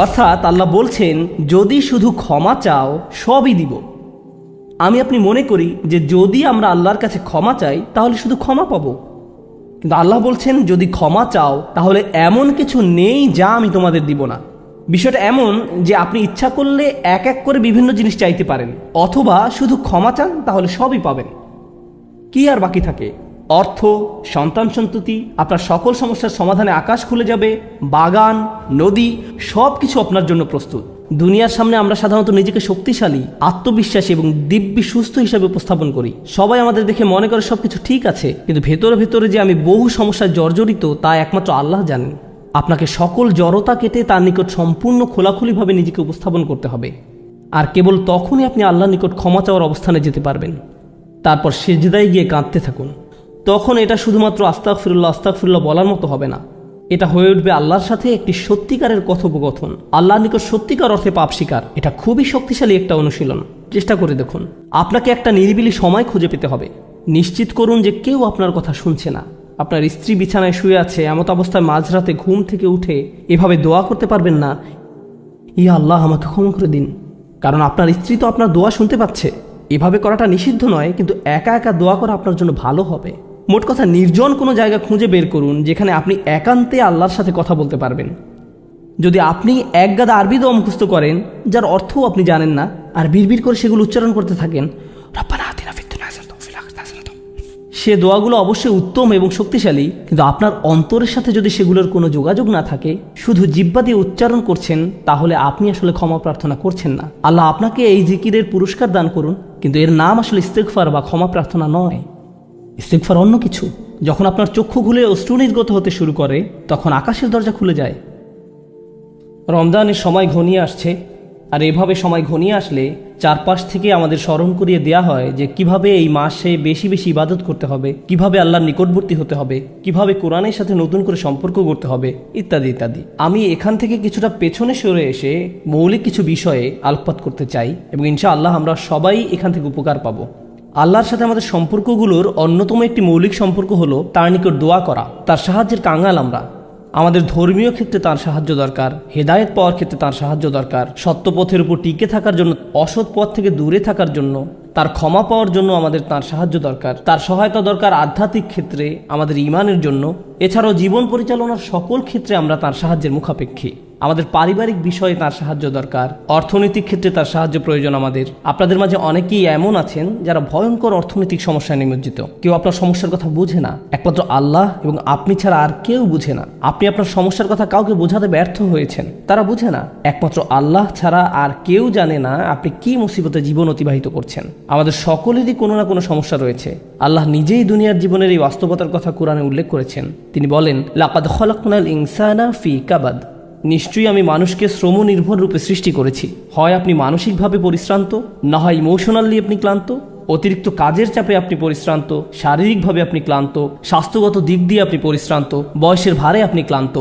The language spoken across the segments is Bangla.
অর্থাৎ আল্লাহ বলছেন, যদি শুধু ক্ষমা চাও সবই দিব। আমি আপনি মনে করি যে যদি আমরা আল্লাহর কাছে ক্ষমা চাই তাহলে শুধু ক্ষমা পাবো, কিন্তু আল্লাহ বলছেন যদি ক্ষমা চাও তাহলে এমন কিছু নেই যা আমি তোমাদের দিব না। বিষয়টা এমন যে আপনি ইচ্ছা করলে এক এক করে বিভিন্ন জিনিস চাইতে পারেন, অথবা শুধু ক্ষমা চান তাহলে সবই পাবেন। কি আর বাকি থাকে? অর্থ, সন্তান সন্ততি, আপনার সকল সমস্যার সমাধানে আকাশ খুলে যাবে, বাগান, নদী, সব কিছু আপনার জন্য প্রস্তুত। দুনিয়ার সামনে আমরা সাধারণত নিজেকে শক্তিশালী, আত্মবিশ্বাসী এবং দিব্যি সুস্থ হিসাবে উপস্থাপন করি। সবাই আমাদের দেখে মনে করে সবকিছু ঠিক আছে, কিন্তু ভেতরে ভেতরে যে আমি বহু সমস্যায় জর্জরিত তা একমাত্র আল্লাহ জানেন। আপনাকে সকল জড়তা কেটে তার নিকট সম্পূর্ণ খোলাখুলিভাবে নিজেকে উপস্থাপন করতে হবে, আর কেবল তখনই আপনি আল্লাহর নিকট ক্ষমা চাওয়ার অবস্থানে যেতে পারবেন। তারপর সিজদায় গিয়ে কাঁদতে থাকুন। তখন এটা শুধুমাত্র আস্তাগফিরুল্লাহ আস্তাগফিরুল্লাহ বলার মতো হবে না, এটা হয়ে উঠবে আল্লাহর সাথে একটি সত্যিকারের কথোপকথন, আল্লাহর নিকট সত্যিকার অর্থে পাপ স্বীকার। এটা খুবই শক্তিশালী একটা অনুশীলন, চেষ্টা করে দেখুন। আপনাকে একটা নিরিবিলি সময় খুঁজে পেতে হবে। নিশ্চিত করুন যে কেউ আপনার কথা শুনছে না। আপনার স্ত্রী বিছানায় শুয়ে আছে, এমত অবস্থায় মাঝরাতে ঘুম থেকে উঠে এভাবে দোয়া করতে পারবেন না, ইয়া আল্লাহ আমাকে ক্ষমা করে দিন, কারণ আপনার স্ত্রী তো আপনার দোয়া শুনতে পাচ্ছে। এভাবে করাটা নিষিদ্ধ নয়, কিন্তু একা একা দোয়া করা আপনার জন্য ভালো হবে। মোট কথা, নির্জন কোনো জায়গা খুঁজে বের করুন যেখানে আপনি একান্তে আল্লাহর সাথে কথা বলতে পারবেন। যদি আপনি এক গাদা আরবি দোয়া মুখস্থ করেন যার অর্থও আপনি জানেন না, আর বিড়বিড় করে সেগুলো উচ্চারণ করতে থাকেন, সে দোয়াগুলো অবশ্যই উত্তম এবং শক্তিশালী, কিন্তু আপনার অন্তরের সাথে যদি সেগুলোর কোনো যোগাযোগ না থাকে, শুধু জিহ্বা দিয়ে উচ্চারণ করছেন, তাহলে আপনি আসলে ক্ষমা প্রার্থনা করছেন না। আল্লাহ আপনাকে এই জিকিরের পুরস্কার দান করুন, কিন্তু এর নাম আসলে ইস্তেগফার বা ক্ষমা প্রার্থনা নয়। ইস্তেগফার অন্য কিছু। যখন আপনার চক্ষু খুলে অশ্রু নির্গত হতে শুরু করে, তখন আকাশের দরজা খুলে যায়। রমজানের সময় ঘনিয়ে আসছে, আর এভাবে সময় ঘনিয়ে আসলে চারপাশ থেকে আমাদের স্মরণ করিয়ে দেয়া হয় যে কিভাবে এই মাসে বেশি বেশি ইবাদত করতে হবে, কিভাবে আল্লাহর নিকটবর্তী হতে হবে, কিভাবে কোরআনের সাথে নতুন করে সম্পর্ক করতে হবে, ইত্যাদি ইত্যাদি। আমি এখান থেকে কিছুটা পেছনে সরে এসে মৌলিক কিছু বিষয়ে আলোকপাত করতে চাই, এবং ইনশাআল্লাহ আমরা সবাই এখান থেকে উপকার পাবো। আল্লাহর সাথে আমাদের সম্পর্কগুলোর অন্যতম একটি মৌলিক সম্পর্ক হলো তার নিকট দোয়া করা। তার সাহায্যের কাঙ্গাল আমরা। আমাদের ধর্মীয় ক্ষেত্রে তার সাহায্য দরকার, হেদায়েত পাওয়ার ক্ষেত্রে তার সাহায্য দরকার, সত্য পথের উপর টিকে থাকার জন্য, অসৎ পথ থেকে দূরে থাকার জন্য, তার ক্ষমা পাওয়ার জন্য আমাদের তার সাহায্য দরকার, তার সহায়তা দরকার আধ্যাত্মিক ক্ষেত্রে আমাদের ঈমানের জন্য। এছাড়াও জীবন পরিচালনার সকল ক্ষেত্রে আমরা তার সাহায্যের মুখাপেক্ষী। আমাদের পারিবারিক বিষয়ে তার সাহায্য দরকার, অর্থনৈতিক ক্ষেত্রে তার সাহায্য প্রয়োজন আমাদের। আপনাদের মাঝে অনেকেই এমন আছেন যারা ভয়ঙ্কর অর্থনৈতিক সমস্যায় নিমজ্জিত। কেউ আপনার সমস্যার কথা বুঝে না, একমাত্র আল্লাহ এবং আপনি ছাড়া আর কেউ বুঝে না। আপনি আপনার সমস্যার কথা কাউকে বোঝাতে ব্যর্থ হয়েছেন, তারা বুঝে না। একমাত্র আল্লাহ ছাড়া আর কেউ জানে না আপনি কি মুসিবতে জীবন অতিবাহিত করছেন। আমাদের সকলেরই কোনো না কোনো সমস্যা রয়েছে। আল্লাহ নিজেই দুনিয়ার জীবনের এই বাস্তবতার কথা কোরআনে উল্লেখ করেছেন। তিনি বলেন, লাকাদ খলাকনাল ইনসানা ফি কাবাদ, নিশ্চয়ই আমি মানুষকে শ্রম নির্ভর রূপে সৃষ্টি করেছি। হয় আপনি মানসিকভাবে পরিশ্রান্ত, না হয় ইমোশনালি আপনি ক্লান্ত। অতিরিক্ত কাজের চাপে আপনি পরিশ্রান্ত, শারীরিকভাবে আপনি ক্লান্ত, স্বাস্থ্যগত দিক দিয়ে আপনি পরিশ্রান্ত, বয়সের ভারে আপনি ক্লান্ত।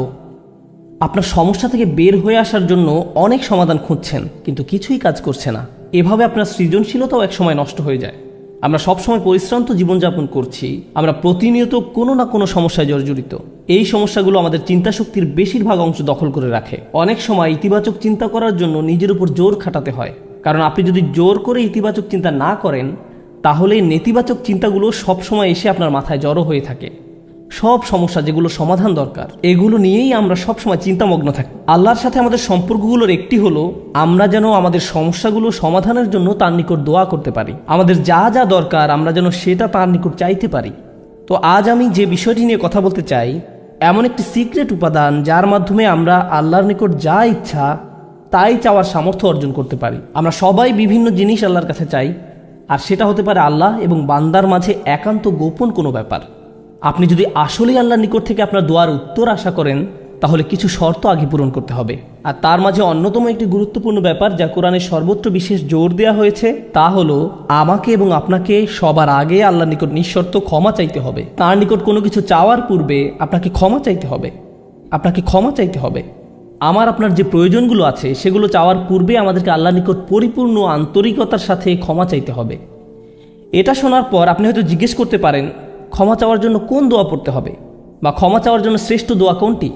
আপনার সমস্যা থেকে বের হয়ে আসার জন্য অনেক সমাধান খুঁজছেন, কিন্তু কিছুই কাজ করছে না। এভাবে আপনার সৃজনশীলতাও একসময় নষ্ট হয়ে যায়। আমরা সবসময় পরিশ্রান্ত জীবনযাপন করছি, আমরা প্রতিনিয়ত কোনো না কোনো সমস্যায় জর্জরিত। এই সমস্যাগুলো আমাদের চিন্তাশক্তির বেশিরভাগ অংশ দখল করে রাখে। অনেক সময় ইতিবাচক চিন্তা করার জন্য নিজের উপর জোর খাটাতে হয়, কারণ আপনি যদি জোর করে ইতিবাচক চিন্তা না করেন, তাহলে নেতিবাচক চিন্তাগুলো সবসময় এসে আপনার মাথায় জড়ো হয়ে থাকে। সব সমস্যা যেগুলো সমাধান দরকার, এগুলো নিয়েই আমরা সবসময় চিন্তামগ্ন থাকি। আল্লাহর সাথে আমাদের সম্পর্কগুলোর একটি হলো আমরা যেন আমাদের সমস্যাগুলো সমাধানের জন্য তার নিকট দোয়া করতে পারি। আমাদের যা যা দরকার আমরা যেন সেটা তার নিকট চাইতে পারি। তো আজ আমি যে বিষয়টি নিয়ে কথা বলতে চাই, এমন একটি সিক্রেট উপাদান যার মাধ্যমে আমরা আল্লাহর নিকট যা ইচ্ছা তাই চাওয়ার সামর্থ্য অর্জন করতে পারি। আমরা সবাই বিভিন্ন জিনিস আল্লাহর কাছে চাই, আর সেটা হতে পারে আল্লাহ এবং বান্দার মাঝে একান্ত গোপন কোনো ব্যাপার। আপনি যদি আসলেই আল্লাহর নিকট থেকে আপনার দোয়ার উত্তর আশা করেন, তাহলে কিছু শর্ত আগে পূরণ করতে হবে। আর তার মাঝে অন্যতম একটি গুরুত্বপূর্ণ ব্যাপার যা কোরআনের সর্বত্র বিশেষ জোর দেওয়া হয়েছে, তা হলো আমাকে এবং আপনাকে সবার আগে আল্লাহর নিকট নিঃশর্ত ক্ষমা চাইতে হবে। তার নিকট কোনো কিছু চাওয়ার পূর্বে আপনাকে ক্ষমা চাইতে হবে। আপনাকে ক্ষমা চাইতে হবে। আমার আপনার যে প্রয়োজনগুলো আছে সেগুলো চাওয়ার পূর্বে আমাদেরকে আল্লাহর নিকট পরিপূর্ণ আন্তরিকতার সাথে ক্ষমা চাইতে হবে। এটা শোনার পর আপনি হয়তো জিজ্ঞেস করতে পারেন, ক্ষমা চাওয়ার জন্য কোন দোয়া পড়তে হবে, বা ক্ষমা চাওয়ার জন্য শ্রেষ্ঠ দোয়া কোনটি?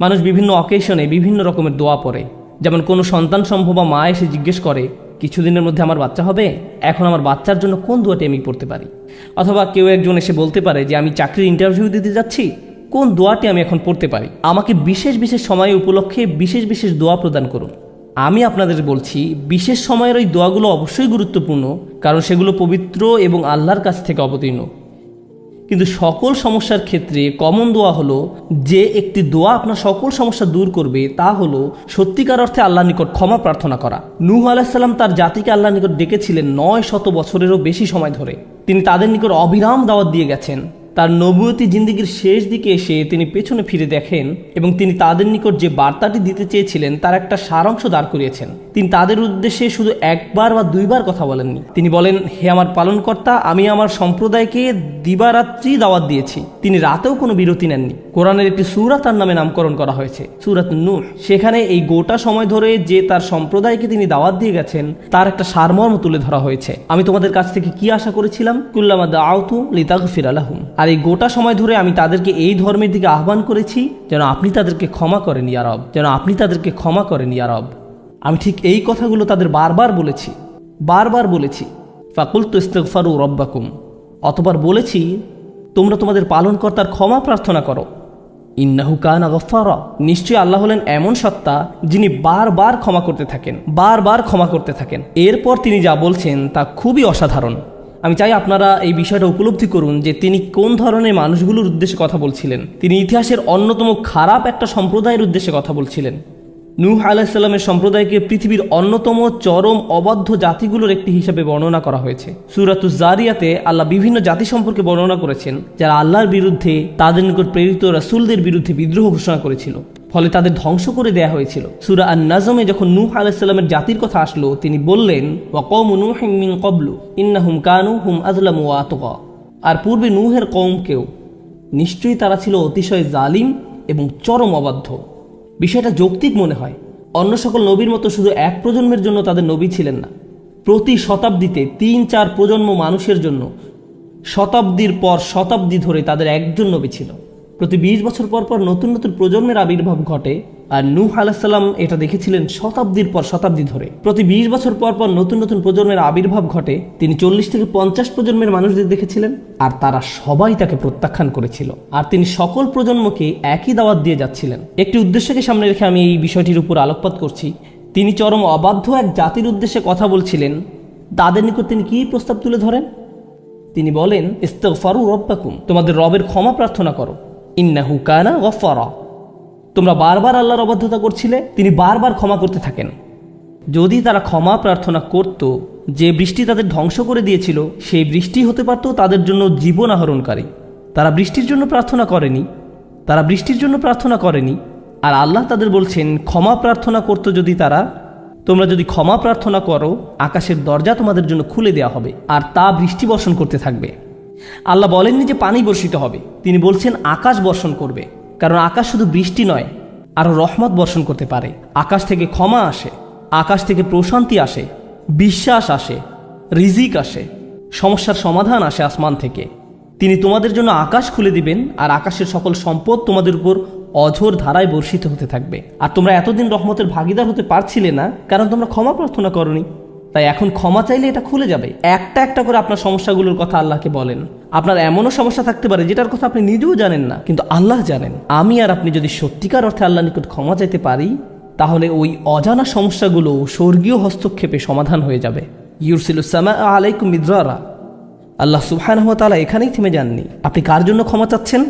মানুষ বিভিন্ন অকেশনে বিভিন্ন রকমের দোয়া পড়ে। যেমন কোনো সন্তান সম্ভবা মা এসে জিজ্ঞেস করে কিছুদিনের মধ্যে আমার বাচ্চা হবে, এখন আমার বাচ্চার জন্য কোন দোয়াটি আমি পড়তে পারি। অথবা কেউ একজন এসে বলতে পারে যে আমি চাকরির ইন্টারভিউ দিতে যাচ্ছি, কোন দোয়াটি আমি এখন পড়তে পারি, আমাকে বিশেষ বিশেষ সময় উপলক্ষে বিশেষ বিশেষ দোয়া প্রদান করুন। আমি আপনাদের বলছি বিশেষ সময়ের ওই দোয়াগুলো অবশ্যই গুরুত্বপূর্ণ, কারণ সেগুলো পবিত্র এবং আল্লাহর কাছ থেকে অবতীর্ণ। কিন্তু সকল সমস্যার ক্ষেত্রে কমন দোয়া হলো যে একটি দোয়া আপনার সকল সমস্যা দূর করবে, তা হলো সত্যিকার অর্থে আল্লাহর নিকট ক্ষমা প্রার্থনা করা। নূহ আলাইহিস সালাম তার জাতিকে আল্লাহর নিকট ডেকেছিলেন 900 বছরেরও বেশি সময় ধরে। তিনি তাদের নিকট অবিরাম দাওয়াত দিয়ে গেছেন। তার নবুয়তি জিন্দেগির শেষ দিকে এসে তিনি পেছনে ফিরে দেখেন এবং তিনি তাদের নিকট যে বার্তাটি দিতে চেয়েছিলেন তার একটা সারাংশ দাঁড় করিয়েছেন। তিনি তাদের উদ্দেশ্যে শুধু একবার বা দুইবার কথা বলেননি। তিনি বলেন, হে আমার পালনকর্তা, আমি আমার সম্প্রদায়কে দিবারাত্রি দাওয়াত দিয়েছি। তিনি রাতেও কোনো বিরতি নেননি। কোরআনের একটি সূরা তার নামে নামকরণ করা হয়েছে, সূরাত নূহ। সেখানে এই গোটা সময় ধরে যে তার সম্প্রদায়কে তিনি দাওয়াত দিয়ে গেছেন তার একটা সারমর্ম তুলে ধরা হয়েছে। আমি তোমাদের কাছ থেকে কি আশা করেছিলাম? কুল্লামা দাআউতু লিতাগফিরা লাহুম। আর এই গোটা সময় ধরে আমি তাদেরকে এই ধর্মের দিকে আহ্বান করেছি যেন আপনি তাদেরকে ক্ষমা করেন ইয়া রব, যেন আপনি তাদেরকে ক্ষমা করেন ইয়া রব। আমি ঠিক এই কথাগুলো তাদের বারবার বলেছি। ফাকুলতু ইস্তিগফারু রব্বাকুম। অতবার বলেছি তোমরা তোমাদের পালনকর্তার ক্ষমা প্রার্থনা করো। ইন্নাহু কানা গফফারা। নিশ্চয়ই আল্লাহ হলেন এমন সত্তা যিনি বারবার ক্ষমা করতে থাকেন। এরপর তিনি যা বলছেন তা খুবই অসাধারণ। আমি চাই আপনারা এই বিষয়টা উপলব্ধি করুন যে তিনি কোন ধরনের মানুষগুলোর উদ্দেশ্যে কথা বলছিলেন। তিনি ইতিহাসের অন্যতম খারাপ একটা সম্প্রদায়ের উদ্দেশ্যে কথা বলছিলেন। নূহ আলাইহিস সালামের সম্প্রদায়কে পৃথিবীর অন্যতম চরম অবাধ্য জাতিগুলোর একটি হিসাবে বর্ণনা করা হয়েছে। সূরাতুজ জারিয়াতে আল্লাহ বিভিন্ন জাতি সম্পর্কে বর্ণনা করেছেন যারা আল্লাহর বিরুদ্ধে, তাদের নিকট প্রেরিত রাসূলদের বিরুদ্ধে বিদ্রোহ ঘোষণা করেছিল, ফলে তাদের ধ্বংস করে দেয়া হয়েছিল। সূরা আন-নাজমে যখন নূহ আলাইহিস সালামের জাতির কথা আসলো, তিনি বললেন, ওয়া কওমু নূহিন মিন ক্বাবলু ইন্নাহুম কানু হুম আযলামু ওয়া আতগা। আর পূর্বে নূহের কওমকেও, নিশ্চয়ই তারা ছিল অতিশয় জালিম এবং চরম অবাধ্য। বিষয়টা যৌক্তিক মনে হয়। অন্য সকল নবীর মতো শুধু এক প্রজন্মের জন্য তাদের নবী ছিলেন না, প্রতি শতাব্দীতে 3-4 প্রজন্ম মানুষের জন্য শতাব্দীর পর শতাব্দী ধরে তাদের একজন নবী ছিল। প্রতি 20 বছর পর পর নতুন নতুন প্রজন্মের আবির্ভাব ঘটে। আর নূহ আলাইহিস সালাম এটা দেখেছিলেন শতাব্দীর পর শতাব্দী ধরে। প্রতি 20 বছর পর পর নতুন নতুন প্রজন্মের আবির্ভাব ঘটে। তিনি 40 থেকে 50 প্রজন্মের মানুষদের দেখেছিলেন, আর তারা সবাই তাকে প্রত্যাখ্যান করেছিল। আর তিনি সকল প্রজন্মকে একই দাওয়াত দিয়ে যাচ্ছিলেন। একটি উদ্দেশ্যকে সামনে রেখে আমি এই বিষয়টির উপর আলোকপাত করছি। তিনি চরম অবাধ্য এক জাতির উদ্দেশ্যে কথা বলছিলেন। তাদের নিকট তিনি কি প্রস্তাব তুলে ধরেন? তিনি বলেন, ইস্তিগফারু রব্বাকুম, তোমাদের রবের ক্ষমা প্রার্থনা করো। ইন্নাহু কানা গফফারা। তোমরা বারবার আল্লাহর অবাধ্যতা করছিলে, তিনি বারবার ক্ষমা করতে থাকেন। যদি তারা ক্ষমা প্রার্থনা করত, যে বৃষ্টি তাদের ধ্বংস করে দিয়েছিল সেই বৃষ্টি হতে পারত তাদের জন্য জীবন আহরণকারী। তারা বৃষ্টির জন্য প্রার্থনা করেনি। আর আল্লাহ তাদের বলছেন ক্ষমা প্রার্থনা করত যদি তারা, তোমরা যদি ক্ষমা প্রার্থনা করো, আকাশের দরজা তোমাদের জন্য খুলে দেওয়া হবে আর তা বৃষ্টি বর্ষণ করতে থাকবে। আল্লাহ বলেননি যে পানি বর্ষিত হবে, তিনি বলছেন আকাশ বর্ষণ করবে। কারণ আকাশ শুধু বৃষ্টি নয়, আরও রহমত বর্ষণ করতে পারে। আকাশ থেকে ক্ষমা আসে, আকাশ থেকে প্রশান্তি আসে, বিশ্বাস আসে, রিজিক আসে, সমস্যার সমাধান আসে আসমান থেকে। তিনি তোমাদের জন্য আকাশ খুলে দিবেন আর আকাশের সকল সম্পদ তোমাদের উপর অঝোর ধারায় বর্ষিত হতে থাকবে। আর তোমরা এতদিন রহমতের ভাগিদার হতে পারছিলে না, কারণ তোমরা ক্ষমা প্রার্থনা করনি। তাই এখন ক্ষমা চাইলে এটা খুলে যাবে। একটা একটা করে আপনার সমস্যাগুলোর কথা আল্লাহকে বলেন। আপনার এমনও সমস্যা থাকতে পারে যেটার কথা আপনি নিজেও জানেন না, কিন্তু আল্লাহ জানেন। আমি আর আপনি যদি সত্যিকার অর্থে আল্লাহর নিকট ক্ষমা চাইতে পারি, তাহলে ওই অজানা সমস্যাগুলো স্বর্গীয় হস্তক্ষেপে সমাধান হয়ে যাবে। ইউরসিলুস সামা আলাইকুম মিদরারা। আল্লাহ সুবহানাহু ওয়া তাআলা এখানেই থেমে যাননি। আপনি কার জন্য ক্ষমা চাচ্ছেন?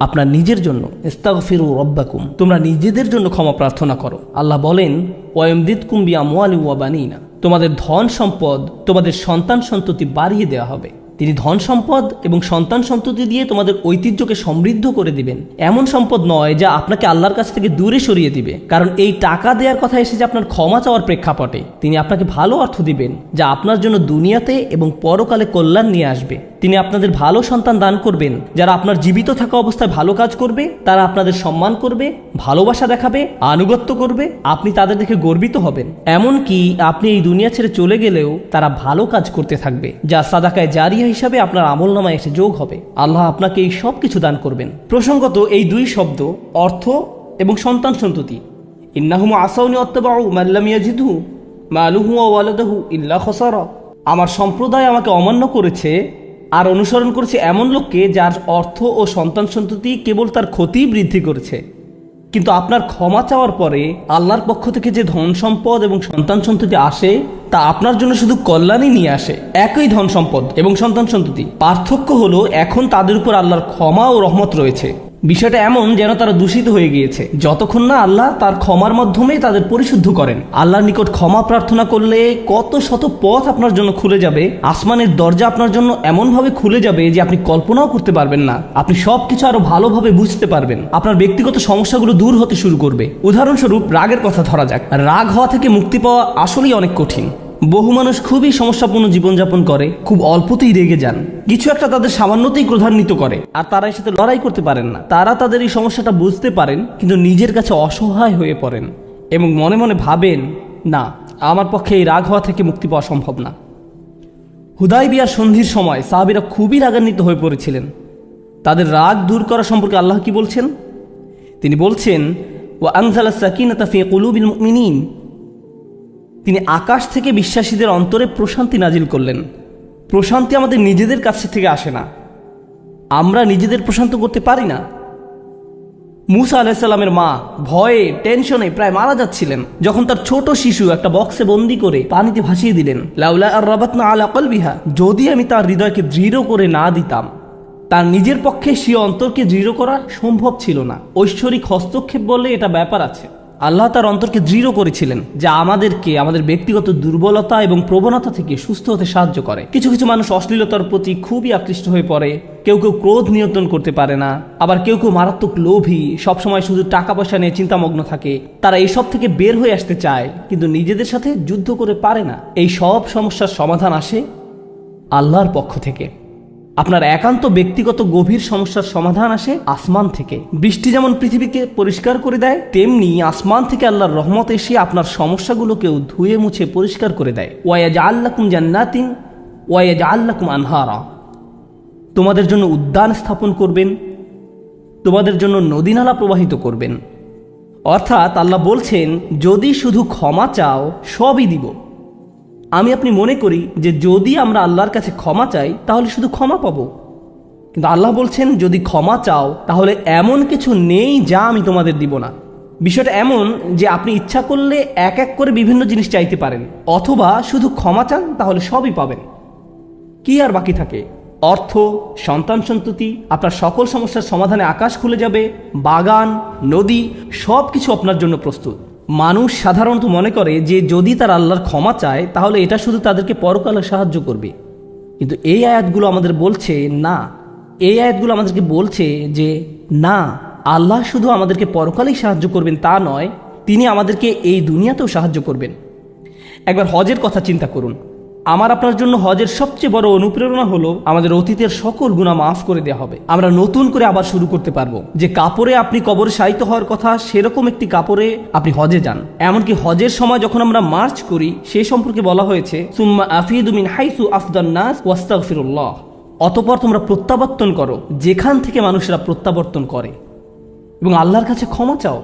আপনার নিজের জন্য। ইস্তাগফিরু রব্বাকুম, তোমরা নিজেদের জন্য ক্ষমা প্রার্থনা করো। আল্লাহ বলেন, ওয়ায়ুমদিদকুম বিআমওয়ালিন ওয়া বানিনা, তোমাদের ধন সম্পদ, তোমাদের সন্তান সন্ততি বাড়িয়ে দেওয়া হবে। তিনি ধন সম্পদ এবং সন্তান সন্ততি দিয়ে তোমাদের ঐতিহ্যকে সমৃদ্ধ করে দিবেন। এমন সম্পদ নয় যা আপনাকে আল্লাহর কাছ থেকে দূরে সরিয়ে দিবে, কারণ এই টাকা দেওয়ার কথা এসেছে আপনার ক্ষমা চাওয়ার প্রেক্ষাপটে। তিনি আপনাকে ভালো অর্থ দিবেন যা আপনার জন্য দুনিয়াতে এবং পরকালে কল্যাণ নিয়ে আসবে। তিনি আপনাদের ভালো সন্তান দান করবেন যারা আপনার জীবিত থাকা অবস্থায় ভালো কাজ করবে, তারা আপনাদের সম্মান করবে, ভালোবাসা দেখাবে, আনুগত্য করবে, আপনি তাদের দেখে গর্বিত হবেন। এমনকি আপনি এই দুনিয়া ছেড়ে চলে গেলেও তারা ভালো কাজ করতে থাকবে, যা সাদাকায়ে জারিয়া হিসাবে আপনার আমলনামায় এসে যোগ হবে। আল্লাহ আপনাকে এই সব কিছু দান করবেন। প্রসঙ্গত এই দুই শব্দ, অর্থ এবং সন্তান সন্ততি, ইন্নাহুম আসাউনি ওয়াত্তাবাউ মান লাম ইয়াজিদহু মালুহু ওয়া ওয়ালাদুহু ইল্লা খাসারা। আমার সম্প্রদায় আমাকে অমান্য করেছে আর অনুসরণ করেছে এমন লোককে যার অর্থ ও সন্তান সন্ততি কেবল তার ক্ষতি বৃদ্ধি করেছে। কিন্তু আপনার ক্ষমা চাওয়ার পরে আল্লাহর পক্ষ থেকে যে ধন সম্পদ এবং সন্তান সন্ততি আসে তা আপনার জন্য শুধু কল্যাণই নিয়ে আসে। একই ধন সম্পদ এবং সন্তান সন্ততি, পার্থক্য হলো এখন তাদের উপর আল্লাহর ক্ষমা ও রহমত রয়েছে। বিষয়টা এমন যেন তারা দূষিত হয়ে গিয়েছে, যতক্ষণ না আল্লাহ তার ক্ষমার মাধ্যমে তাদের পরিশুদ্ধ করেন। আল্লাহর নিকট ক্ষমা প্রার্থনা করলে কত শত পথ আপনার জন্য খুলে যাবে, আসমানের দরজা আপনার জন্য এমনভাবে খুলে যাবে যে আপনি কল্পনাও করতে পারবেন না। আপনি সবকিছু আরো ভালোভাবে বুঝতে পারবেন, আপনার ব্যক্তিগত সমস্যাগুলো দূর হতে শুরু করবে। উদাহরণস্বরূপ রাগের কথা ধরা যাক। রাগ হওয়া থেকে মুক্তি পাওয়া আসলেই অনেক কঠিন। বহু মানুষ খুবই সমস্যাপূর্ণ জীবনযাপন করে, খুব অল্পতেই রেগে যান, কিছু একটা তাদের সামান্যতেই ক্রোধান্বিত করে আর তারা এর সাথে লড়াই করতে পারেন না। তারা তাদের এই সমস্যাটা বুঝতে পারেন কিন্তু নিজের কাছে অসহায় হয়ে পড়েন এবং মনে মনে ভাবেন, না, আমার পক্ষে এই রাগ হওয়া থেকে মুক্তি পাওয়া সম্ভব না। হুদায়বিয়ার সন্ধির সময় সাহাবীরা খুবই রাগান্বিত হয়ে পড়েছিলেন। তাদের রাগ দূর করা সম্পর্কে আল্লাহ কি বলছেন? তিনি বলছেন, ওয়া আনজালাস সাকিনাতা ফি কুলুবিল মুমিনিন, তিনি আকাশ থেকে বিশ্বাসীদের অন্তরে প্রশান্তি নাজিল করলেন। প্রশান্তি আমাদের নিজেদের কাছ থেকে আসে না, আমরা নিজেদের প্রশান্ত করতে পারি না। মুসা আলাইহিস সালামের মা ভয়ে টেনশনে প্রায় মারা যাচ্ছিলেন যখন তার ছোট শিশু একটা বক্সে বন্দি করে পানিতে ভাসিয়ে দিলেন। লাউলা আর রাবাতনা আলা কলবিহা, যদি আমি তার হৃদয়কে দৃঢ় করে না দিতাম। তার নিজের পক্ষে সে অন্তরকে দৃঢ় করা সম্ভব ছিল না। ঐশ্বরিক হস্তক্ষেপ বলে এটা ব্যাপার আছে। আল্লাহ তার অন্তরকে দৃঢ় করেছিলেন, যা আমাদেরকে আমাদের ব্যক্তিগত দুর্বলতা এবং প্রবণতা থেকে সুস্থ হতে সাহায্য করে। কিছু কিছু মানুষ অশ্লীলতার প্রতি খুবই আকৃষ্ট হয়ে পড়ে, কেউ কেউ ক্রোধ নিয়ন্ত্রণ করতে পারে না, আবার কেউ কেউ মারাত্মক লোভী, সবসময় শুধু টাকা পয়সা নিয়ে চিন্তামগ্ন থাকে। তারা এইসব থেকে বের হয়ে আসতে চায় কিন্তু নিজেদের সাথে যুদ্ধ করে পারে না। এই সব সমস্যার সমাধান আসে আল্লাহর পক্ষ থেকে। আপনার একান্ত ব্যক্তিগত গভীর সমস্যার সমাধান আসে আসমান থেকে। বৃষ্টি যেমন পৃথিবীকে পরিষ্কার করে দেয়, তেমনি আসমান থেকে আল্লাহর রহমত এসে আপনার সমস্যাগুলোকেও ধুয়ে মুছে পরিষ্কার করে দেয়। ওয়ায়াজআল লাকুম জান্নাতিন ওয়ায়াজআল লাকুম আনহারা, তোমাদের জন্য উদ্যান স্থাপন করবেন, তোমাদের জন্য নদীনালা প্রবাহিত করবেন। অর্থাৎ আল্লাহ বলছেন, যদি শুধু ক্ষমা চাও সবই দিব। আমি আপনি মনে করি যে যদি আমরা আল্লাহর কাছে ক্ষমা চাই তাহলে শুধু ক্ষমা পাবো, কিন্তু আল্লাহ বলছেন যদি ক্ষমা চাও তাহলে এমন কিছু নেই যা আমি তোমাদের দিব না। বিষয়টা এমন যে আপনি ইচ্ছা করলে এক এক করে বিভিন্ন জিনিস চাইতে পারেন, অথবা শুধু ক্ষমা চান তাহলে সবই পাবেন। কি আর বাকি থাকে? অর্থ, সন্তান সন্ততি, আপনার সকল সমস্যার সমাধানে আকাশ খুলে যাবে, বাগান, নদী, সব কিছু আপনার জন্য প্রস্তুত। মানুষ সাধারণত মনে করে যে যদি তার আল্লাহর ক্ষমা চায় তাহলে এটা শুধু তাদেরকে পরকালে সাহায্য করবে, কিন্তু এই আয়াতগুলো আমাদের বলছে না। এই আয়াতগুলো আমাদেরকে বলছে যে না, আল্লাহ শুধু আমাদেরকে পরকালেই সাহায্য করবেন তা নয়, তিনি আমাদেরকে এই দুনিয়াতেও সাহায্য করবেন। একবার হজের কথা চিন্তা করুন। আমার আপনার জন্য হজের সবচেয়ে বড় অনুপ্রেরণা হলো আমাদের অতীতের সকল গুনাহ মাফ করে দেওয়া হবে। আমরা নতুন করে আবার শুরু করতে পারবো। যে কাপড়ে আপনি কবরে শায়িত হওয়ার কথা সেরকম একটি কাপড়ে আপনি হজে যান। এমনকি হজের সময় যখন আমরা মার্চ করি সে সম্পর্কে বলা হয়েছে, সুম্মা আফিদু মিন হাইসু আফদান নাস ওয়াস্তাগফিরুল্লাহ, অতঃপর তোমরা প্রত্যাবর্তন করো যেখান থেকে মানুষেরা প্রত্যাবর্তন করে এবং আল্লাহর কাছে ক্ষমা চাও।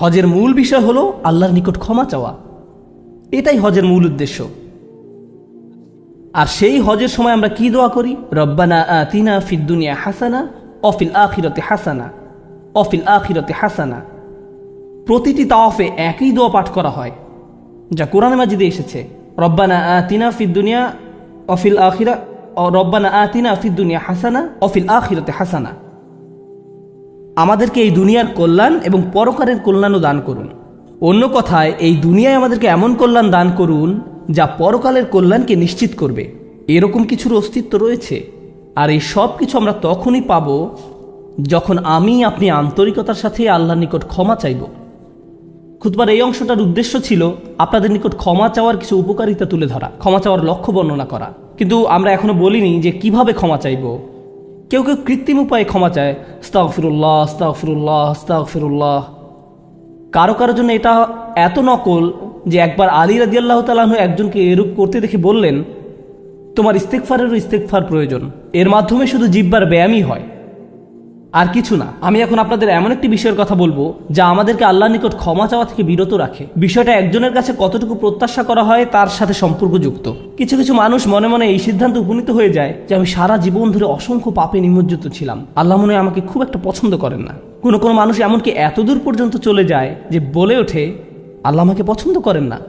হজের মূল বিষয় হলো আল্লাহর নিকট ক্ষমা চাওয়া, এটাই হজের মূল উদ্দেশ্য। আর সেই হজের সময় আমরা কি দোয়া করি? রব্বানা আতিনা ফিদ দুনিয়া হাসানা অফিল আখিরাতি হাসানা অফিল আখিরাতি হাসানা। প্রতিটি তাওয়াফে একই দোয়া পাঠ করা হয় যা কোরআনে মাজিদে এসেছে। রব্বানা আতিনা ফিদ দুনিয়া অফিল আখিরা, রব্বানা আতিনা ফিদ দুনিয়া হাসানা অফিল আখিরাতি হাসানা। আমাদেরকে এই দুনিয়ার কল্যাণ এবং পরকালের কল্যাণও দান করুন। অন্য কথায়, এই দুনিয়ায় আমাদেরকে এমন কল্যাণ দান করুন যা পরকালের কল্যাণকে নিশ্চিত করবে। এরকম কিছুর অস্তিত্ব রয়েছে, আর এই সব কিছু আমরা তখনই পাব যখন আমি আপনি আন্তরিকতার সাথে আল্লাহর নিকট ক্ষমা চাইব। খুতবার এই অংশটার উদ্দেশ্য ছিল আপনাদের নিকট ক্ষমা চাওয়ার কিছু উপকারিতা তুলে ধরা, ক্ষমা চাওয়ার লক্ষ্য বর্ণনা করা। কিন্তু আমরা এখনো বলিনি যে কিভাবে ক্ষমা চাইব। কেউ কেউ কৃত্রিম উপায়ে ক্ষমা চায়, আস্তাগফিরুল্লাহ আস্তাগফিরুল্লাহ আস্তাগফিরুল্লাহ। কারো কারো জন্য এটা এত নকল যে একবার আলী রাদিয়াল্লাহু তাআলা আনহু একজনকে এরূপ করতে দেখে বললেন, তোমার ইস্তেগফারেরও ইস্তেগফার প্রয়োজন, এর মাধ্যমে শুধু জিহ্বার ব্যায়ামই হয়। আর কিছু না। আমি এখন আপনাদের এমন একটি বিষয়ের কথা বলবো যা আমাদেরকে আল্লাহর নিকট ক্ষমা চাওয়া থেকে বিরত রাখে। বিষয়টা একজনের কাছে কতটুকু প্রত্যাশা করা হয় তার সাথে সম্পর্কযুক্ত। কিছু কিছু মানুষ মনে মনে এই সিদ্ধান্তে উপনীত হয়ে যায় যে আমি সারা জীবন ধরে অসংখ্য পাপে নিমজ্জিত ছিলাম, আল্লাহ মনে হয় আমাকে খুব একটা পছন্দ করেন না। কোনো কোনো মানুষ এমনকি এতদূর পর্যন্ত চলে যায় যে বলে ওঠে আল্লাহ আমাকে পছন্দ করেন না,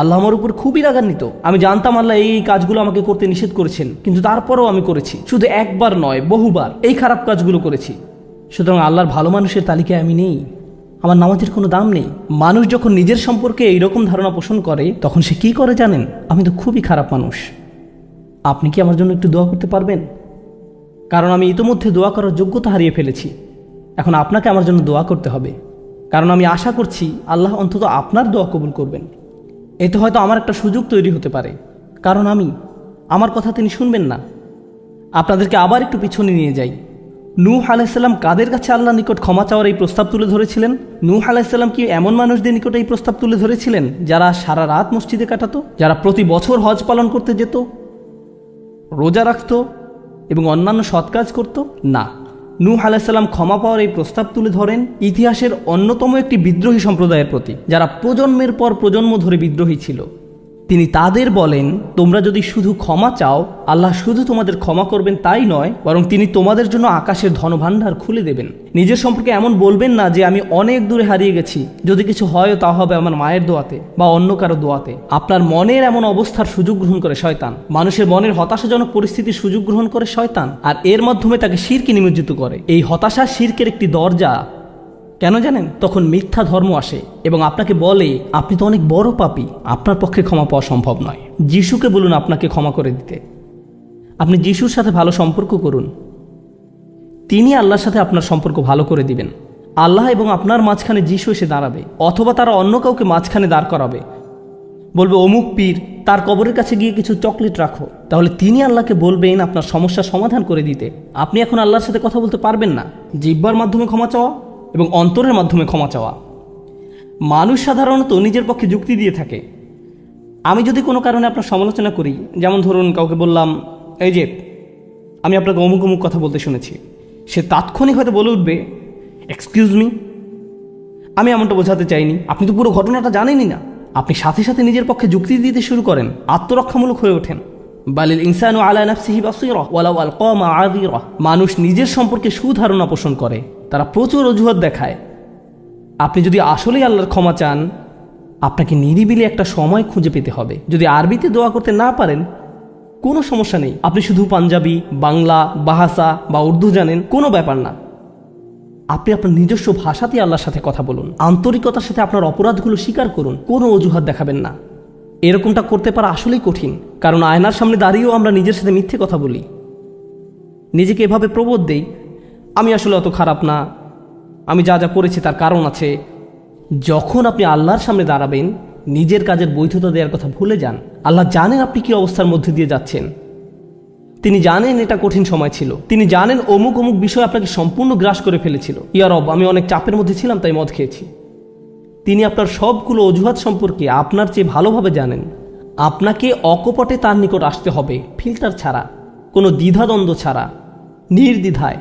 আল্লাহ আমার উপর খুবই রাগান্বিত। আমি জানতাম আল্লাহ এই কাজগুলো আমাকে করতে নিষেধ করেছেন, কিন্তু তারপরেও আমি করেছি। শুধু একবার নয়, বহুবার এই খারাপ কাজগুলো করেছি। সুতরাং আল্লাহর ভালো মানুষের তালিকায় আমি নেই, আমার নামাজের কোনো দাম নেই। মানুষ যখন নিজের সম্পর্কে এইরকম ধারণা পোষণ করে তখন সে কি করে জানেন? আমি তো খুবই খারাপ মানুষ। আপনি কি আমার জন্য একটু দোয়া করতে পারবেন? কারণ আমি ইতোমধ্যে দোয়া করার যোগ্যতা হারিয়ে ফেলেছি। এখন আপনাকে আমার জন্য দোয়া করতে হবে, কারণ আমি আশা করছি আল্লাহ অন্তত আপনার দোয়া কবুল করবেন। এতে হয়তো আমার একটা সুযোগ তৈরি হতে পারে, কারণ আমার কথা তিনি শুনবেন না। আপনাদেরকে আবার একটু পিছনে নিয়ে যাই। নূহ আলাইহিসসালাম কাদের কাছে আল্লাহর নিকট ক্ষমা চাওয়ার এই প্রস্তাব তুলে ধরেছিলেন? নূহ আলাইহিসসালাম কি এমন মানুষদের নিকট এই প্রস্তাব তুলে ধরেছিলেন যারা সারা রাত মসজিদে কাটাতো, যারা প্রতি বছর হজ পালন করতে যেত, রোজা রাখত এবং অন্যান্য সৎ কাজ করত? না, নূহ আলাইহিসসালাম ক্ষমা পাওয়ার এই প্রস্তাব তুলে ধরেন ইতিহাসের অন্যতম একটি বিদ্রোহী সম্প্রদায়ের প্রতি, যারা প্রজন্মের পর প্রজন্ম ধরে বিদ্রোহী ছিল। তিনি তাদের বলেন, তোমরা যদি শুধু ক্ষমা চাও, আল্লাহ শুধু তোমাদের ক্ষমা করবেন তাই নয়, বরং তিনি তোমাদের জন্য আকাশের ধনভাণ্ডার খুলে দেবেন। নিজের সম্পর্কে এমন বলবেন না যে আমি অনেক দূরে হারিয়ে গেছি, যদি কিছু হয় তা হবে আমার মায়ের দোয়াতে বা অন্য কারো দোয়াতে। আপনার মনের এমন অবস্থার সুযোগ গ্রহণ করে শয়তান। মানুষের মনের হতাশাজনক পরিস্থিতির সুযোগ গ্রহণ করে শয়তান, আর এর মাধ্যমে তাকে শিরকে নিমজ্জিত করে। এই হতাশা শিরকের একটি দরজা। কেন জানেন? তখন মিথ্যা ধর্ম আসে এবং আপনাকে বলে আপনি তো অনেক বড় পাপী, আপনার পক্ষে ক্ষমা পাওয়া সম্ভব নয়। যিশুকে বলুন আপনাকে ক্ষমা করে দিতে। আপনি যিশুর সাথে ভালো সম্পর্ক করুন, তিনি আল্লাহর সাথে আপনার সম্পর্ক ভালো করে দিবেন। আল্লাহ এবং আপনার মাঝখানে যিশু এসে দাঁড়াবে, অথবা তারা অন্য কাউকে মাঝখানে দাঁড় করাবে, বলবে অমুক পীর, তার কবরের কাছে গিয়ে কিছু চকলেট রাখো। তাহলে তিনি আল্লাহকে বলবেন আপনার সমস্যার সমাধান করে দিতে। আপনি এখন আল্লাহর সাথে কথা বলতে পারবেন না জিহ্বার মাধ্যমে ক্ষমা চাওয়া এবং অন্তরের মাধ্যমে ক্ষমা চাওয়া। মানুষ সাধারণত নিজের পক্ষে যুক্তি দিয়ে থাকে। আমি যদি কোনো কারণে আপনার সমালোচনা করি, যেমন ধরুন কাউকে বললাম এই যে আমি আপনাকে অমুক অমুক কথা বলতে শুনেছি, সে তাৎক্ষণিক হয়তো বলে উঠবে এক্সকিউজ মি, আমি এমনটা বোঝাতে চাইনি, আপনি তো পুরো ঘটনাটা জানেনই না। আপনি সাথে সাথে নিজের পক্ষে যুক্তি দিতে শুরু করেন, আত্মরক্ষামূলক হয়ে ওঠেন। বালিল ইনসানু আলা নাফসিহি বাসীরা ওয়ালাউ আলকা মাআযিরা। মানুষ নিজের সম্পর্কে সুধারণা পোষণ করে, তারা প্রচুর অজুহাত দেখায়। আপনি যদি আসলেই আল্লাহর ক্ষমা চান, আপনাকে নিরিবিলি একটা সময় খুঁজে পেতে হবে। যদি আরবিতে দোয়া করতে না পারেন কোনো সমস্যা নেই, আপনি শুধু পাঞ্জাবি, বাংলা, বাহাসা বা উর্দু জানেন, কোনো ব্যাপার না। আপনি আপনার নিজস্ব ভাষাতেই আল্লাহর সাথে কথা বলুন, আন্তরিকতার সাথে আপনার অপরাধগুলো স্বীকার করুন, কোনো অজুহাত দেখাবেন না। এরকমটা করতে পারা আসলেই কঠিন, কারণ আয়নার সামনে দাঁড়িয়েও আমরা নিজের সাথে মিথ্যে কথা বলি, নিজেকে এভাবে প্রবোধ দেই আমি আসলে অত খারাপ না, আমি যা যা করেছি তার কারণ আছে। যখন আপনি আল্লাহর সামনে দাঁড়াবেন, নিজের কাজের বৈধতা দেওয়ার কথা ভুলে যান। আল্লাহ জানেন আপনি কি অবস্থার মধ্যে দিয়ে যাচ্ছেন, তিনি জানেন এটা কঠিন সময় ছিল, তিনি জানেন অমুক অমুক বিষয় আপনাকে সম্পূর্ণ গ্রাস করে ফেলেছিল। ইয়া রব, আমি অনেক চাপের মধ্যে ছিলাম তাই মদ খেয়েছি। তিনি আপনার সবগুলো অজুহাত সম্পর্কে আপনার চেয়ে ভালোভাবে জানেন। আপনাকে অকপটে তার নিকট আসতে হবে, ফিল্টার ছাড়া, কোনো দ্বিধাদ্বন্দ্ব ছাড়া, নির্দ্বিধায়,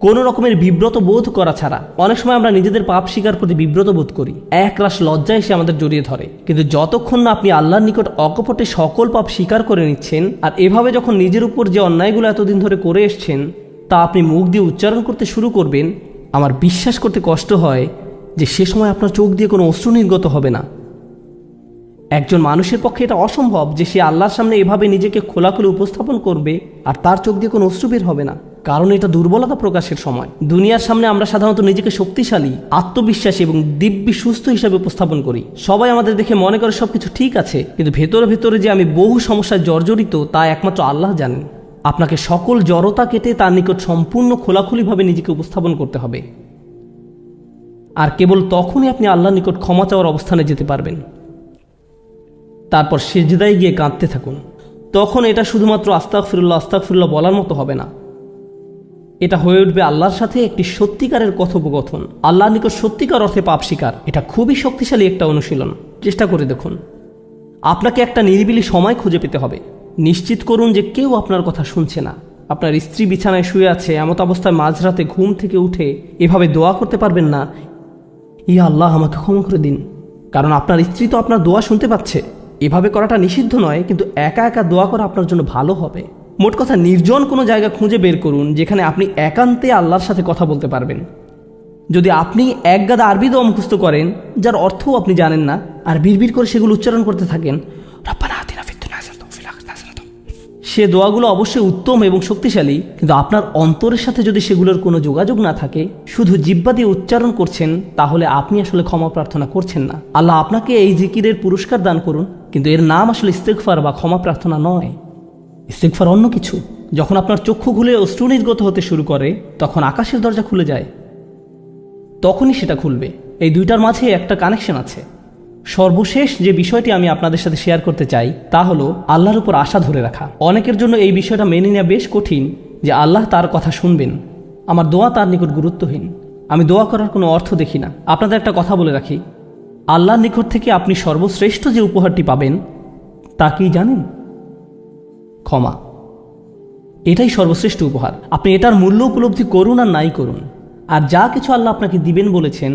কোনো রকমের বিব্রত বোধ করা ছাড়া। অনেক সময় আমরা নিজেদের পাপ স্বীকার করতে বিব্রত বোধ করি, একরাশ লজ্জা এসে আমাদের জড়িয়ে ধরে। কিন্তু যতক্ষণ না আপনি আল্লাহর নিকট অকপটে সকল পাপ স্বীকার করে নিচ্ছেন, আর এভাবে যখন নিজের উপর যে অন্যায়গুলো এতদিন ধরে করে এসছেন তা আপনি মুখ দিয়ে উচ্চারণ করতে শুরু করবেন, আমার বিশ্বাস করতে কষ্ট হয় যে সে সময় আপনার চোখ দিয়ে কোনো অশ্রু নির্গত হবে না। একজন মানুষের পক্ষে এটা অসম্ভব যে সে আল্লাহর সামনে এভাবে নিজেকে খোলাখুলি উপস্থাপন করবে আর তার চোখ দিয়ে কোনো অশ্রু বের হবে না, কারণ এটা দুর্বলতা প্রকাশের সময়। দুনিয়ার সামনে আমরা সাধারণত নিজেকে শক্তিশালী, আত্মবিশ্বাসী এবং দিব্যি সুস্থ হিসাবে উপস্থাপন করি। সবাই আমাদের দেখে মনে করে সবকিছু ঠিক আছে, কিন্তু ভেতরে ভেতরে যে আমি বহু সমস্যায় জর্জরিত তা একমাত্র আল্লাহ জানেন। আপনাকে সকল জড়তা কেটে তার নিকট সম্পূর্ণ খোলাখুলিভাবে নিজেকে উপস্থাপন করতে হবে, আর কেবল তখনই আপনি আল্লাহর নিকট ক্ষমা চাওয়ার অবস্থানে যেতে পারবেন। তারপর সিজদায় গিয়ে কাঁদতে থাকুন। তখন এটা শুধুমাত্র আস্তাগফিরুল্লাহ আস্তাগফিরুল্লাহ বলার মতো হবে না, এটা হয়ে উঠবে আল্লাহর সাথে একটি সত্যিকারের কথোপকথন, আল্লাহর নিকট সত্যিকার অর্থে পাপ স্বীকার। এটা খুবই শক্তিশালী একটা অনুশীলন, চেষ্টা করে দেখুন। আপনাকে একটা নিরিবিলি সময় খুঁজে পেতে হবে, নিশ্চিত করুন যে কেউ আপনার কথা শুনছে না, আপনার স্ত্রী বিছানায় শুয়ে আছে, এমত অবস্থায় মাঝরাতে ঘুম থেকে উঠে এভাবে দোয়া করতে পারবেন না, ইয়া আল্লাহ আমাকে ক্ষমা করে দিন। কারণ আপনার স্ত্রী তো আপনার দোয়া শুনতে পাচ্ছে। এভাবে করাটা নিষিদ্ধ নয়, কিন্তু একা একা দোয়া করা আপনার জন্য ভালো হবে। মোট কথা, নির্জন কোনো জায়গা খুঁজে বের করুন যেখানে আপনি একান্তে আল্লাহর সাথে কথা বলতে পারবেন। যদি আপনি এক গাদা আরবি দোয়া মুখস্থ করেন, যার অর্থও আপনি জানেন না, আর বিড়বিড় করে সেগুলো উচ্চারণ করতে থাকেন, সে দোয়াগুলো অবশ্যই উত্তম এবং শক্তিশালী, কিন্তু আপনার অন্তরের সাথে যদি সেগুলোর কোনো যোগাযোগ না থাকে, শুধু জিহ্বা দিয়ে উচ্চারণ করছেন, তাহলে আপনি আসলে ক্ষমা প্রার্থনা করছেন না। আল্লাহ আপনাকে এই জিকিরের পুরস্কার দান করুন, কিন্তু এর নাম আসলে ইস্তেগফার বা ক্ষমা প্রার্থনা নয়। ইস্তেগফার অন্য কিছু। যখন আপনার চক্ষু খুলে অশ্রু নির্গত হতে শুরু করে, তখন আকাশের দরজা খুলে যায়, তখনই সেটা খুলবে। এই দুইটার মাঝে একটা কানেকশন আছে। সর্বশেষ যে বিষয়টি আমি আপনাদের সাথে শেয়ার করতে চাই তা হলো আল্লাহর উপর আশা ধরে রাখা। অনেকের জন্য এই বিষয়টা মেনে নেওয়া বেশ কঠিন যে আল্লাহ তার কথা শুনবেন, আমার দোয়া তার নিকট গুরুত্বহীন, আমি দোয়া করার কোনো অর্থ দেখি না। আপনাদের একটা কথা বলে রাখি, আল্লাহর নিকট থেকে আপনি সর্বশ্রেষ্ঠ যে উপহারটি পাবেন তা কি জানেন? ক্ষমা। এটাই সর্বশ্রেষ্ঠ উপহার। আপনি এটার মূল্য উপলব্ধি করুন আর নাই করুন, আর যা কিছু আল্লাহ আপনাকে দিবেন বলেছেন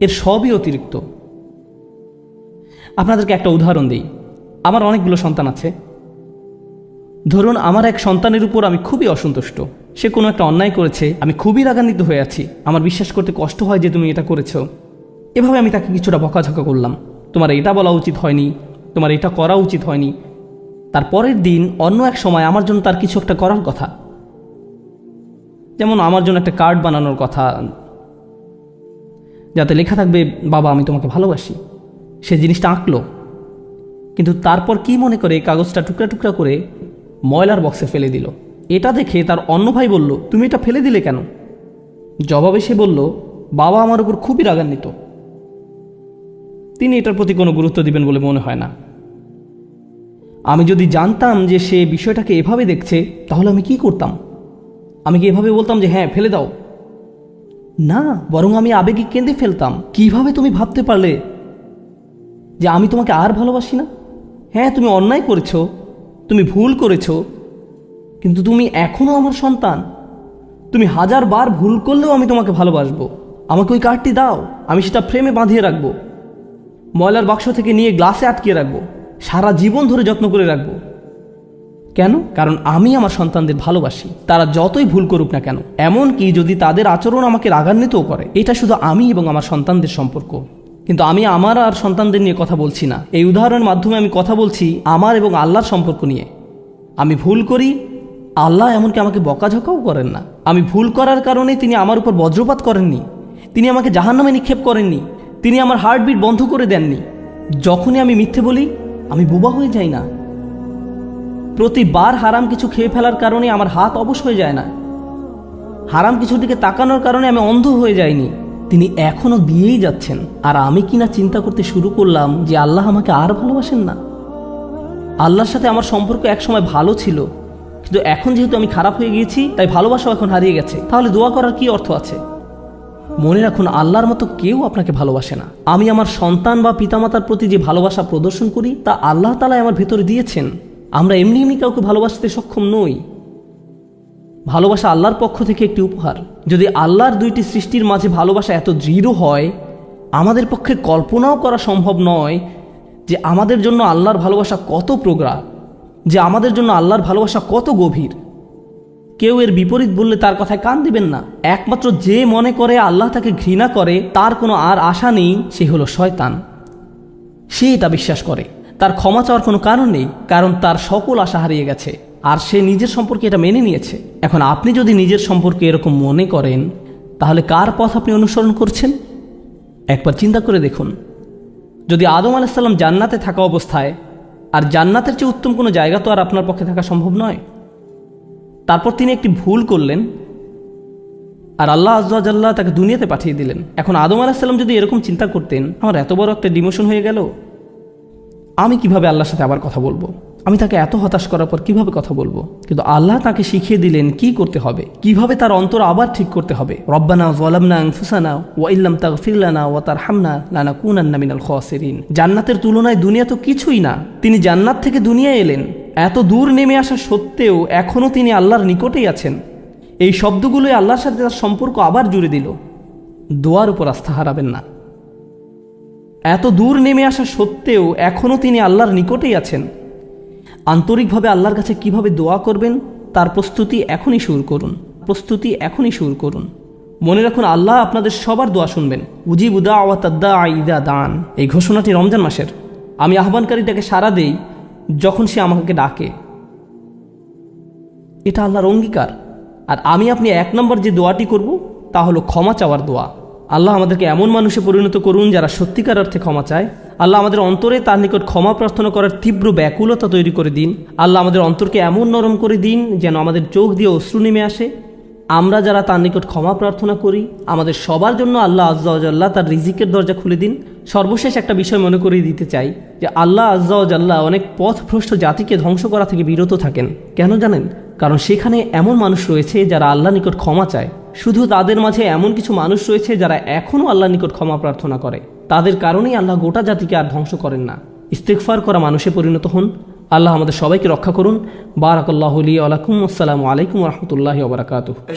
এর সবই অতিরিক্ত। আপনাদেরকে একটা উদাহরণ দিই। আমার অনেকগুলো সন্তান আছে। ধরুন আমার এক সন্তানের উপর আমি খুবই অসন্তুষ্ট। সে কোনো একটা অন্যায় করেছে, আমি খুবই রাগান্বিত হয়ে আছি, আমার বিশ্বাস করতে কষ্ট হয় যে তুমি এটা করেছো। এভাবে আমি তাকে কিছুটা বকাঝকা করলাম, তোমার এটা বলা উচিত হয়নি, তোমার এটা করা উচিত হয়নি। তার পরের দিন অন্য এক সময় আমার জন্য তার কিছু একটা করার কথা, যেমন আমার জন্য একটা কার্ড বানানোর কথা, যাতে লেখা থাকবে বাবা আমি তোমাকে ভালোবাসি। সে জিনিসটা আঁকলো, কিন্তু তারপর কি মনে করে কাগজটা টুকরা টুকরা করে ময়লার বক্সে ফেলে দিল। এটা দেখে তার অন্য ভাই বলল, তুমি এটা ফেলে দিলে কেন? জবাবে সে বলল, বাবা আমার উপর খুবই রাগান্বিত, তিনি এটার প্রতি কোনো গুরুত্ব দিবেন বলে মনে হয় না। আমি যদি জানতাম যে সে বিষয়টাকে এভাবে দেখছে, তাহলে আমি কি করতাম? আমি কি এভাবে বলতাম যে হ্যাঁ ফেলে দাও? না, বরং আমি আবেগে কেঁদে ফেলতাম। কিভাবে তুমি ভাবতে পারলে যে আমি তোমাকে আর ভালোবাসি না? হ্যাঁ তুমি অন্যায় করেছো, তুমি ভুল করেছো, কিন্তু তুমি এখনো আমার সন্তান। তুমি 1000 বার ভুল করলেও আমি তোমাকে ভালোবাসবো। আমাকে ওই কার্ডটি দাও, আমি সেটা ফ্রেমে বাঁধিয়ে রাখবো, ময়লার বাক্স থেকে নিয়ে গ্লাসে আটকিয়ে রাখবো, সারা জীবন ধরে যত্ন করে রাখবো। কেন? কারণ আমি আমার সন্তানদের ভালোবাসি, তারা যতই ভুল করুক না কেন, এমনকি যদি তাদের আচরণ আমাকে রাগান্বিতও করে। এটা শুধু আমি এবং আমার সন্তানদের সম্পর্ক। কিন্তু আমি আমার আর সন্তানদের নিয়ে কথা বলছি না। এই উদাহরণের মাধ্যমে আমি কথা বলছি আমার এবং আল্লাহর সম্পর্ক নিয়ে। আমি ভুল করি, আল্লাহ এমনকি আমাকে বকাঝকাও করেন না। আমি ভুল করার কারণে তিনি আমার উপর বজ্রপাত করেননি, তিনি আমাকে জাহান্নামে নিক্ষেপ করেননি, তিনি আমার হার্টবিট বন্ধ করে দেননি। যখনই আমি মিথ্যে বলি, আমি বোবা হয়ে যাই না। প্রতিবার হারাম কিছু খেয়ে ফেলার কারণে আমার হাত অবশ হয়ে যায় না, হারাম কিছুর দিকে তাকানোর কারণে আমি অন্ধ হয়ে যাইনি। তিনি এখনো দিয়েই যাচ্ছেন। আর আমি কিনা চিন্তা করতে শুরু করলাম যে আল্লাহ আমাকে আর ভালোবাসেন না। আল্লাহর সাথে আমার সম্পর্ক একসময় ভালো ছিল, কিন্তু এখন যেহেতু আমি খারাপ হয়ে গিয়েছি, তাই ভালোবাসাও এখন হারিয়ে গেছে। তাহলে দোয়া করার কি অর্থ আছে? মনে রাখুন, আল্লাহর মতো কেউ আপনাকে ভালোবাসে না। আমি আমার সন্তান বা পিতামাতার প্রতি যে ভালোবাসা প্রদর্শন করি, তা আল্লাহ তাআলা আমার ভেতরে দিয়েছেন। আমরা এমনি এমনি কাউকে ভালোবাসতে সক্ষম নই। ভালোবাসা আল্লাহর পক্ষ থেকে একটি উপহার। যদি আল্লাহর দুইটি সৃষ্টির মাঝে ভালোবাসা এত দৃঢ় হয়, আমাদের পক্ষে কল্পনাও করা সম্ভব নয় যে আমাদের জন্য আল্লাহর ভালোবাসা কত প্রগাঢ়, যে আমাদের জন্য আল্লাহর ভালোবাসা কত গভীর। কেউ এর বিপরীত বললে তার কথায় কান দিবেন না। একমাত্র যে মনে করে আল্লাহ তাকে ঘৃণা করে, তার কোনো আর আশা নেই, সে হলো শয়তান। সে এটা বিশ্বাস করে। তার ক্ষমা চাওয়ার কোনো কারণ নেই, কারণ তার সকল আশা হারিয়ে গেছে, আর সে নিজের সম্পর্কে এটা মেনে নিয়েছে। এখন আপনি যদি নিজের সম্পর্কে এরকম মনে করেন, তাহলে কার পথ আপনি অনুসরণ করছেন? একবার চিন্তা করে দেখুন। যদি আদম আলাইহিস সালাম জান্নাতে থাকা অবস্থায়, আর জান্নাতের চেয়ে উত্তম কোনো জায়গা তো আর আপনার পক্ষে থাকা সম্ভব নয়, তারপর তিনি একটি ভুল করলেন আর আল্লাহ আযজা ওয়া জাল্লা তাকে দুনিয়াতে পাঠিয়ে দিলেন। এখন আদম আলাইহিস সালাম যদি এরকম চিন্তা করতেন, আমার এত বড় একটা ডিমোশন হয়ে গেল, আমি কিভাবে আল্লাহর সাথে আবার কথা বলবো? আমি তাকে এত হতাশ করার পর কিভাবে কথা বলবো? কিন্তু আল্লাহ তাকে শিখিয়ে দিলেন কি করতে হবে, কিভাবে তার অন্তর আবার ঠিক করতে হবে। রব্বানা যালামনা আনফুসানা ওয়া ইল্লাম তাগফির লানা ওয়া তারহামনা লানাকুনান্না মিনাল খাসিরিন। জান্নাতের তুলনায় দুনিয়া তো কিছুই না। তিনি জান্নাত থেকে দুনিয়ায় এলেন, এত দূর নেমে আসা সত্ত্বেও এখনও তিনি আল্লাহর নিকটেই আছেন। এই শব্দগুলোই আল্লাহর সাথে তার সম্পর্ক আবার জুড়ে দিল। দোয়ার উপর আস্থা হারাবেন না। এত দূর নেমে আসা সত্ত্বেও এখনও তিনি আল্লাহর নিকটেই আছেন। আন্তরিকভাবে আল্লাহর কাছে কিভাবে দোয়া করবেন তার প্রস্তুতি এখনই শুরু করুন। মনে রাখুন, আল্লাহ আপনাদের সবার দোয়া শুনবেন। উজিবু দাওয়াতাদ-দাঈ ইযা দাআন, এই ঘোষণাটি রমজান মাসের। আমি আহ্বানকারীটাকে সাড়া দেই যখন সে আমাকে ডাকে। এটা আল্লাহর অঙ্গীকার। আর আমি আপনি 1 নম্বর যে দোয়াটি করব তা হলো ক্ষমা চাওয়ার দোয়া। আল্লাহ আমাদেরকে এমন মানুষে পরিণত করুন যারা সত্যিকার অর্থে ক্ষমা চায়। আল্লাহ আমাদের অন্তরে তার নিকট ক্ষমা প্রার্থনা করার তীব্র ব্যাকুলতা তৈরি করে দিন। আল্লাহ আমাদের অন্তরকে এমন নরম করে দিন যেন আমাদের চোখ দিয়ে অশ্রু নেমে আসে। আমরা যারা তার নিকট ক্ষমা প্রার্থনা করি, আমাদের সবার জন্য আল্লাহ আজ্জা ওয়া জাল্লা তার রিজিকের দরজা খুলে দিন। সর্বশেষ একটা বিষয় মনে করিয়ে দিতে চাই যে আল্লাহ আজ্জা ওয়া জাল্লা অনেক পথভ্রষ্ট জাতিকে ধ্বংস করা থেকে বিরত থাকেন। কেন জানেন? কারণ সেখানে এমন মানুষ রয়েছে যারা আল্লাহ নিকট ক্ষমা চায়। শুধু তাদের মাঝে এমন কিছু মানুষ রয়েছে যারা এখনও আল্লাহ নিকট ক্ষমা প্রার্থনা করে। তাদের কারণেই আল্লাহ গোটা জাতিকে আর ধ্বংস করেন না। ইস্তিগফার করা মানুষে পরিণত হন। আল্লাহ আমাদের সবাইকে রক্ষা করুন। বারাকাল্লাহু লি ওয়া লাকুম। আসসালামু আলাইকুম ওয়া রাহমাতুল্লাহি ওয়া বারাকাতুহু।